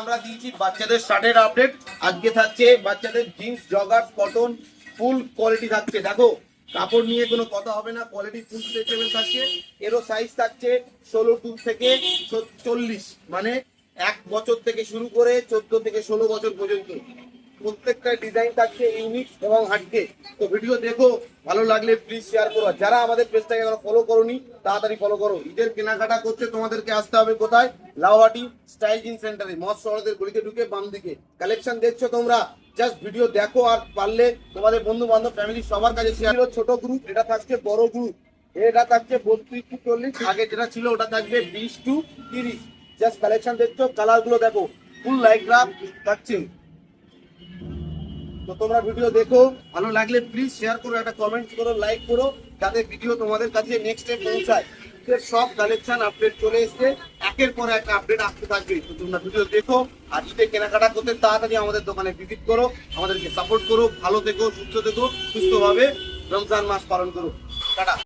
আমরা দিয়েছি বাচ্চাদের শার্টের আপডেট। আজকে থাকছে বাচ্চাদের জিন্স জগার্স কটন ফুল কোয়ালিটি থাকছে। দেখো কাপড় নিয়ে কোনো কথা হবে না, কোয়ালিটি ফুল স্ট্রেচেবল থাকছে। এরও সাইজ থাকছে 16 থেকে 40, মানে 1 বছর থেকে শুরু করে 14 থেকে 16 বছর পর্যন্ত। প্রত্যেকটা ডিজাইন থাকছে ইউনিক এবং হাটকে। তো ভিডিও দেখো, ভালো লাগলে প্লিজ শেয়ার করো। যারা আমাদের পেজটাকে এখনো ফলো করোনি তাড়াতাড়ি ফলো করো। ঈদের কেনাকাটা করতে তোমাদেরকে আসতে হবে কোথায়? লাউহাটি স্টাইল জিন্স সেন্টারে, মৎ শহরের গলিতে ঢুকে বাম দিকে। কালেকশন দেখছো তোমরা, জাস্ট ভিডিও দেখো, আর পারলে তোমাদের বন্ধু বান্ধব ফ্যামিলি সবার কাছে শেয়ার করো। ছোট গ্রুপ, এটা থাকছে বড় গ্রুপ, এটা থাকছে 32 to 40, আগে যেটা ছিল ওটা থাকবে 20 to 30। জাস্ট কালেকশন দেখছো, কালার গুলো দেখো, ফুল লাইট রাপ থাকছে। তো তোমরা ভিডিও দেখো, ভালো লাগলে প্লিজ শেয়ার করো, একটা কমেন্ট করো, লাইক করো, যাতে ভিডিও তোমাদের কাছে নেক্সট টাইম পৌঁছায়। সব কালেকশন আপডেট চলে এসছে, একের পর একটা আপডেট আসতে থাকবে। তো তোমরা ভিডিও দেখো, আর ঈদে কেনাকাটা করতে তাড়াতাড়ি আমাদের দোকানে ভিজিট করো, আমাদেরকে সাপোর্ট করো। ভালো থেকো, সুস্থ থেকো, সুস্থভাবে রমজান মাস পালন করো। টাটা।